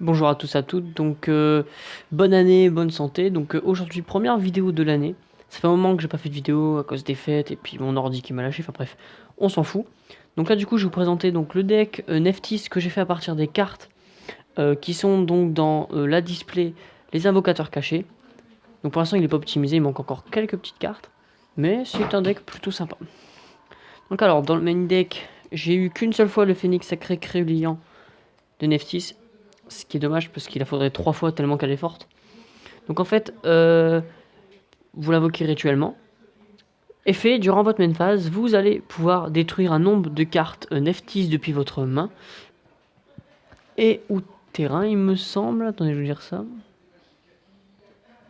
Bonjour à tous à toutes, donc bonne année, bonne santé. Donc aujourd'hui, première vidéo de l'année. Ça fait un moment que j'ai pas fait de vidéo à cause des fêtes et puis mon ordi qui m'a lâché, enfin bref, on s'en fout. Donc là du coup je vais vous présenter donc, le deck Neftis que j'ai fait à partir des cartes qui sont donc dans la display, les invocateurs cachés. Donc pour l'instant il est pas optimisé, il manque encore quelques petites cartes, mais c'est un deck plutôt sympa. Donc alors dans le main deck, j'ai eu qu'une seule fois le Phénix Sacré Créulian de Neftis. Ce qui est dommage parce qu'il la faudrait 3 fois tellement qu'elle est forte. Donc en fait, vous l'invoquez rituellement. Effet, durant votre main phase, vous allez pouvoir détruire un nombre de cartes Neftis depuis votre main. Et ou terrain, il me semble. Attendez, je vais vous dire ça.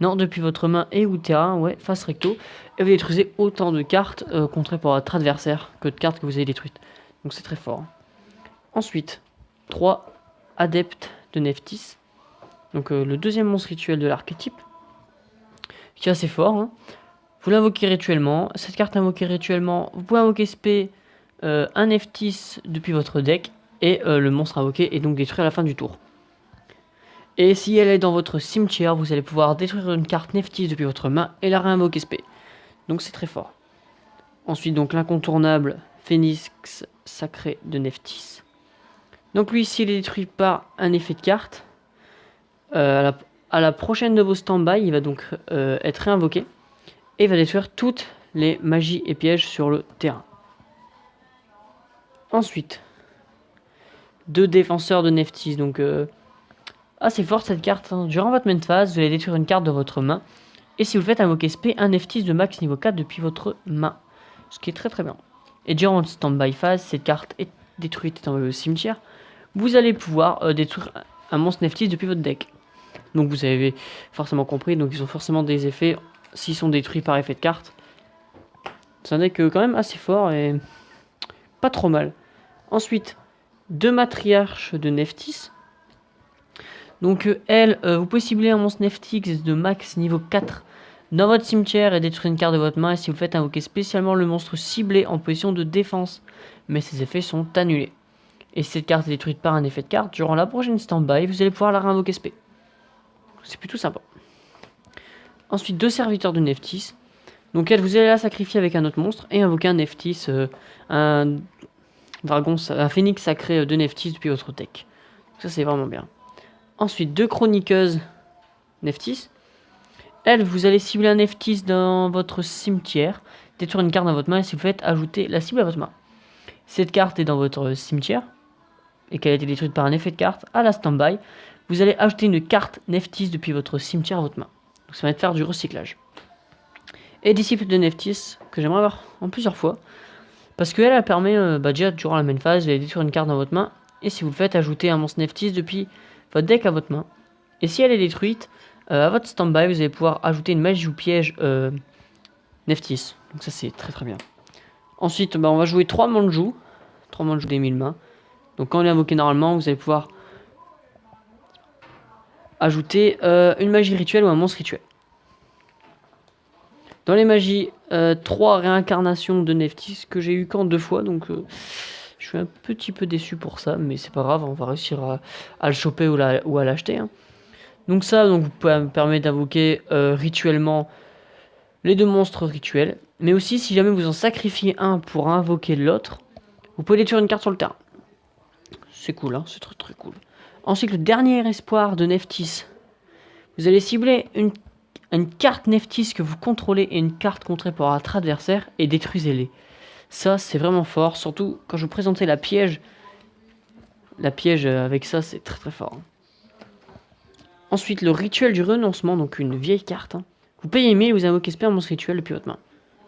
Non, depuis votre main et ou terrain, ouais, face recto. Et vous détruisez autant de cartes contrées par votre adversaire que de cartes que vous avez détruites. Donc c'est très fort. Ensuite, 3 adeptes de Neftis. Donc le deuxième monstre rituel de l'archétype, qui est assez fort. Hein. Vous l'invoquez rituellement. Cette carte invoquée rituellement, vous pouvez invoquer spé un Neftis depuis votre deck. Et le monstre invoqué est donc détruit à la fin du tour. Et si elle est dans votre cimetière, vous allez pouvoir détruire une carte Neftis depuis votre main et la réinvoquer spé. Donc c'est très fort. Ensuite donc l'incontournable Phénix Sacré de Neftis. Donc lui ici il est détruit par un effet de carte. À la prochaine de vos stand-by, il va donc être réinvoqué et va détruire toutes les magies et pièges sur le terrain. Ensuite, 2 défenseurs de Neftis, donc assez fort cette carte. Hein. Durant votre main phase, vous allez détruire une carte de votre main et si vous le faites invoquer spé, un Neftis de max niveau 4 depuis votre main, ce qui est très très bien. Et durant votre stand-by phase, cette carte est détruite dans le cimetière, vous allez pouvoir détruire un monstre Neftis depuis votre deck. Donc vous avez forcément compris, donc ils ont forcément des effets s'ils sont détruits par effet de carte. C'est un deck quand même assez fort et pas trop mal. Ensuite, 2 matriarches de Neftis. Donc vous pouvez cibler un monstre Neftis de max niveau 4 dans votre cimetière et détruire une carte de votre main. Et si vous le faites, invoquer spécialement le monstre ciblé en position de défense. Mais ces effets sont annulés. Et si cette carte est détruite par un effet de carte, durant la prochaine stand-by, vous allez pouvoir la réinvoquer spé. C'est plutôt sympa. Ensuite, 2 serviteurs de Neftis. Donc vous allez la sacrifier avec un autre monstre et invoquer un Neftis, un Phénix Sacré de Neftis depuis votre deck. Ça c'est vraiment bien. Ensuite, 2 chroniqueuses Neftis. Vous allez cibler un Neftis dans votre cimetière, détruire une carte dans votre main et si vous faites, ajouter la cible à votre main. Cette carte est dans votre cimetière et qu'elle a été détruite par un effet de carte, à la stand-by, vous allez ajouter une carte Neftis depuis votre cimetière à votre main. Donc ça va être faire du recyclage. Et disciple de Neftis, que j'aimerais avoir en plusieurs fois. Parce qu'elle elle permet, déjà durant la main phase, vous allez détruire une carte dans votre main. Et si vous le faites, ajouter un monstre Neftis depuis votre deck à votre main. Et si elle est détruite, à votre stand-by, vous allez pouvoir ajouter une magie ou piège Neftis. Donc ça c'est très très bien. Ensuite, on va jouer 3 Manjou. 3 Manjou des 1000 mains. Donc quand on est invoqué normalement, vous allez pouvoir ajouter une magie rituelle ou un monstre rituel. Dans les magies, 3 réincarnations de Neftis que j'ai eu qu'en 2 fois, donc je suis un petit peu déçu pour ça, mais c'est pas grave, on va réussir à le choper ou à l'acheter. Hein. Donc ça, vous pouvez me permettre d'invoquer rituellement les 2 monstres rituels, mais aussi si jamais vous en sacrifiez un pour invoquer l'autre, vous pouvez détruire une carte sur le terrain. C'est cool, hein, c'est très très cool. Ensuite, le dernier espoir de Neftis, vous allez cibler une carte Neftis que vous contrôlez et une carte contrée par votre adversaire et détruisez-les. Ça, c'est vraiment fort. Surtout quand je vous présentais la piège. La piège avec ça, c'est très très fort. Ensuite, le rituel du renoncement, donc une vieille carte. Hein. Vous payez 1000 et vous invoquez un monstre rituel depuis votre main.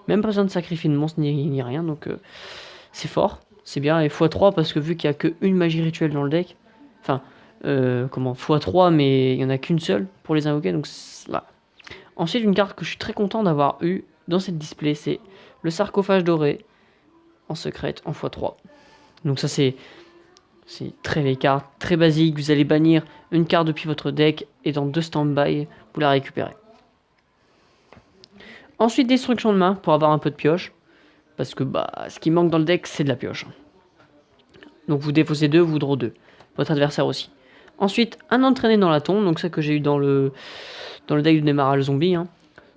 Même pas besoin de sacrifier de monstre ni rien, donc c'est fort. C'est bien, et x3 parce que vu qu'il n'y a qu'une magie rituelle dans le deck. Enfin, x3, mais il n'y en a qu'une seule pour les invoquer, donc voilà. Ensuite, une carte que je suis très content d'avoir eu dans cette display, c'est le sarcophage doré en secrète en x3. Donc ça c'est très vieille carte, très basique. Vous allez bannir une carte depuis votre deck et dans 2 stand-by, vous la récupérez. Ensuite, destruction de main pour avoir un peu de pioche. Parce que ce qui manque dans le deck, c'est de la pioche. Donc vous défaussez 2, vous draw 2. Votre adversaire aussi. Ensuite, un entraîné dans la tombe, donc ça que j'ai eu dans le deck de démarrage zombie. Hein.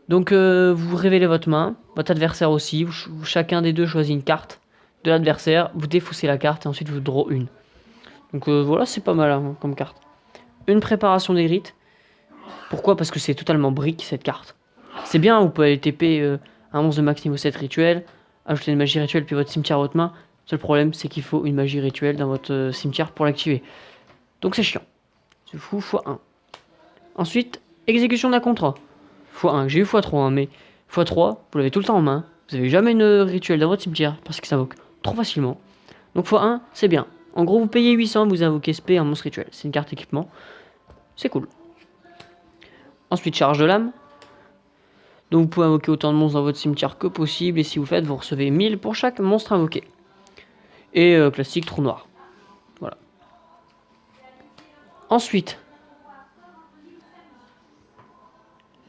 Donc vous révélez votre main, votre adversaire aussi, chacun des deux choisit une carte de l'adversaire, vous défaussez la carte et ensuite vous draw une. Donc voilà, c'est pas mal hein, comme carte. Une préparation des rites. Pourquoi? Parce que c'est totalement brique cette carte. C'est bien, vous pouvez aller TP un monstre de max niveau 7 rituel, ajouter une magie rituelle puis votre cimetière à votre main. Seul problème, c'est qu'il faut une magie rituelle dans votre cimetière pour l'activer. Donc c'est chiant. C'est fou, x1. Ensuite, exécution d'un contrat. x1, j'ai eu x3, hein, mais x3, vous l'avez tout le temps en main. Vous n'avez jamais une rituel dans votre cimetière parce que ça invoque trop facilement. Donc x1, c'est bien. En gros, vous payez 800, vous invoquez SP un monstre rituel. C'est une carte équipement. C'est cool. Ensuite, charge de l'âme. Donc vous pouvez invoquer autant de monstres dans votre cimetière que possible. Et si vous le faites, vous recevez 1000 pour chaque monstre invoqué. Et classique, trou noir. Voilà. Ensuite,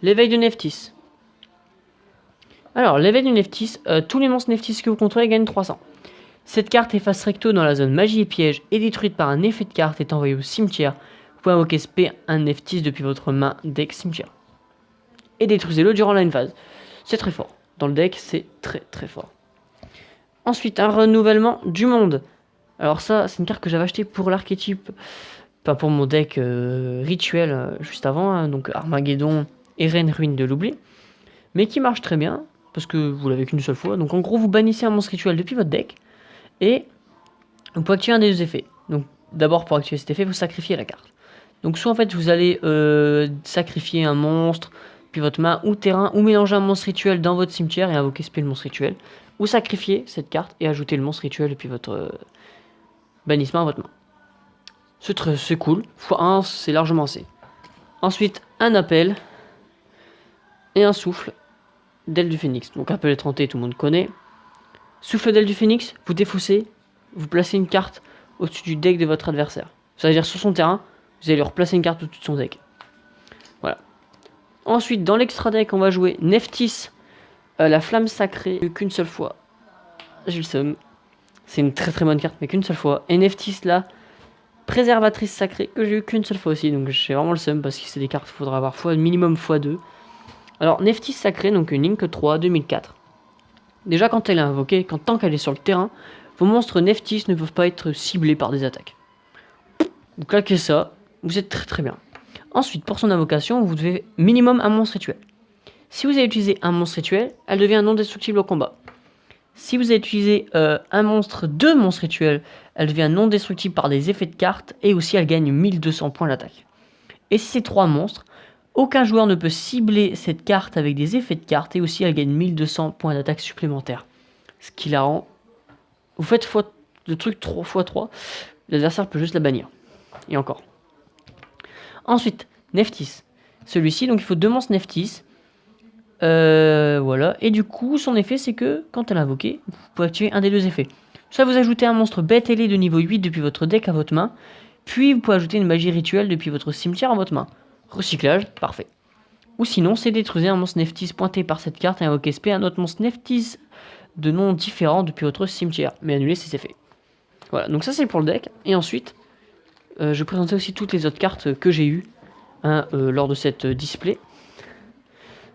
l'éveil de Nephthys. Alors, l'éveil de Nephthys, tous les monstres Nephthys que vous contrôlez gagnent 300. Cette carte efface recto dans la zone magie et piège et détruite par un effet de carte est envoyée au cimetière. Vous pouvez invoquer SP un Nephthys depuis votre main deck cimetière. Et détruisez-le durant la phase. C'est très fort. Dans le deck, c'est très très fort. Ensuite, un renouvellement du monde. Alors ça, c'est une carte que j'avais achetée pour l'archétype, pas pour mon deck rituel juste avant, hein, donc Armageddon et Reine Ruine de l'oubli, mais qui marche très bien, parce que vous l'avez qu'une seule fois. Donc en gros, vous bannissez un monstre rituel depuis votre deck, et vous pouvez activer un des deux effets. Donc d'abord, pour activer cet effet, vous sacrifiez la carte. Donc soit en fait, vous allez sacrifier un monstre, puis votre main, ou terrain, ou mélanger un monstre rituel dans votre cimetière et invoquer spell le monstre rituel, ou sacrifier cette carte et ajouter le monstre rituel depuis votre bannissement à votre main. C'est cool, x1 c'est largement assez. Ensuite, un appel et un souffle d'aile du phénix. Donc appel étranté, tout le monde connaît. Souffle d'aile du phénix, vous défaussez, vous placez une carte au-dessus du deck de votre adversaire. Ça veut dire sur son terrain, vous allez lui replacer une carte au-dessus de son deck. Voilà. Ensuite, dans l'extra deck, on va jouer Nephthys, la flamme sacrée, qu'une seule fois. J'ai le seum. C'est une très très bonne carte, mais qu'une seule fois. Et Nephthys, là, préservatrice sacrée, que j'ai eu qu'une seule fois aussi. Donc j'ai vraiment le seum parce que c'est des cartes qu'il faudra avoir minimum x2. Alors, Nephthys sacrée, donc une Link 3, 2004. Déjà, quand elle est invoquée, tant qu'elle est sur le terrain, vos monstres Nephthys ne peuvent pas être ciblés par des attaques. Vous claquez ça, vous êtes très très bien. Ensuite, pour son invocation, vous devez minimum un monstre rituel. Si vous avez utilisé un monstre rituel, elle devient non destructible au combat. Si vous avez utilisé deux monstres rituels, elle devient non destructible par des effets de cartes et aussi elle gagne 1200 points d'attaque. Et si c'est 3 monstres, aucun joueur ne peut cibler cette carte avec des effets de cartes et aussi elle gagne 1200 points d'attaque supplémentaires. Ce qui la rend... Vous faites le truc 3 x 3, l'adversaire peut juste la bannir. Et encore. Ensuite, Nephthys. Celui-ci, donc il faut 2 monstres Nephthys. Voilà. Et du coup, son effet, c'est que quand elle est invoquée, vous pouvez activer un des deux effets. Soit vous ajoutez un monstre bête ailé de niveau 8 depuis votre deck à votre main, puis vous pouvez ajouter une magie rituelle depuis votre cimetière à votre main. Recyclage, parfait. Ou sinon, c'est détruire un monstre Nephthys pointé par cette carte et invoquer SP un autre monstre Nephthys de nom différent depuis votre cimetière, mais annuler ses effets. Voilà, donc ça c'est pour le deck. Et ensuite, je vais présenter aussi toutes les autres cartes que j'ai eues lors de cette display.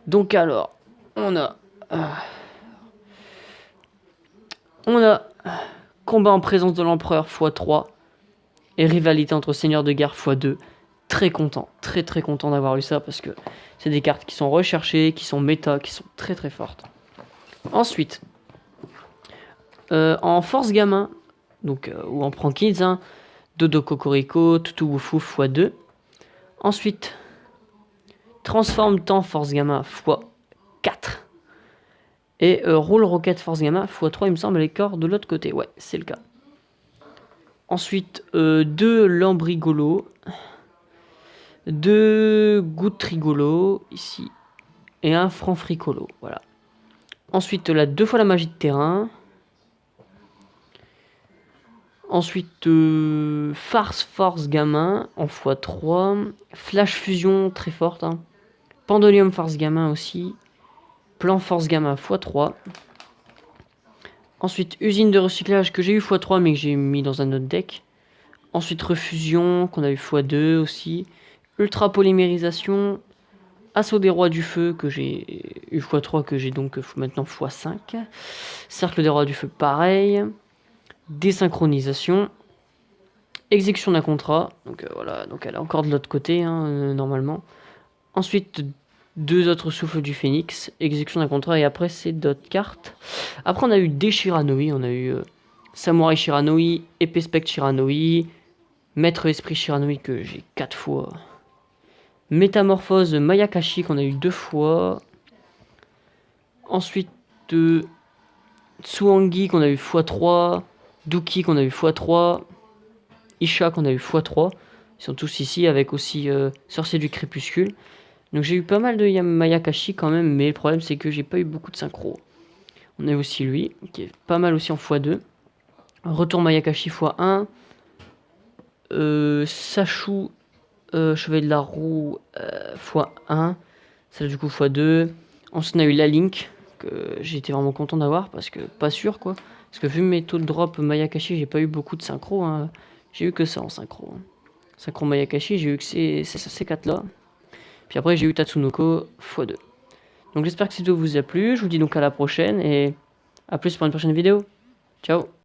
Donc alors, on a combat en présence de l'empereur x3 et rivalité entre seigneurs de guerre x2. Très content, très très content d'avoir eu ça parce que c'est des cartes qui sont recherchées, qui sont méta, qui sont très très fortes. Ensuite, en force gamin, donc où on prend kids, hein, Dodo Cocorico, Toutou Woufouf x2. Ensuite, transforme temps force gamin x4. Et roule rocket force gamin x3, il me semble, les corps de l'autre côté. Ouais, c'est le cas. Ensuite, 2 lambrigolo, 2 gouttes rigolo, ici, et un franc fricolo. Voilà. Ensuite, là, 2 fois la magie de terrain. Ensuite, farce force gamin en x3. Flash fusion, très forte. Hein. Pendolium force gamin aussi. Plan force gamin x3. Ensuite, usine de recyclage que j'ai eu x3 mais que j'ai mis dans un autre deck. Ensuite, refusion, qu'on a eu x2 aussi. Ultra polymérisation. Assaut des rois du feu, que j'ai eu x3, que j'ai donc maintenant x5. Cercle des rois du feu, pareil. Désynchronisation. Exécution d'un contrat. Donc voilà, donc elle est encore de l'autre côté, hein, normalement. Ensuite, 2 autres souffles du phénix. Exécution d'un contrat, et après, c'est d'autres cartes. Après, on a eu des Shiranui. On a eu Samouraï Shiranui, Épée Spectre Shiranui, Maître Esprit Shiranui, que j'ai 4 fois. Métamorphose Mayakashi qu'on a eu 2 fois. Ensuite, Tsuangi qu'on a eu x3. Duki qu'on a eu x3. Isha qu'on a eu x3. Ils sont tous ici avec aussi Sorcier du Crépuscule. Donc j'ai eu pas mal de Mayakashi quand même, mais le problème c'est que j'ai pas eu beaucoup de synchro. On a aussi lui, qui est pas mal aussi en x2. Retour Mayakashi x1. Sachou Chevalier de la Roue x1. Celle du coup x2. Ensuite on a eu la Link, que j'ai été vraiment content d'avoir, parce que pas sûr quoi. Parce que vu mes taux de drop Mayakashi, j'ai pas eu beaucoup de synchro. Hein. J'ai eu que ça en synchro. Synchro Mayakashi, j'ai eu que ces 4 là. Puis après j'ai eu Tatsunoko x2. Donc j'espère que cette vidéo vous a plu. Je vous dis donc à la prochaine et à plus pour une prochaine vidéo. Ciao.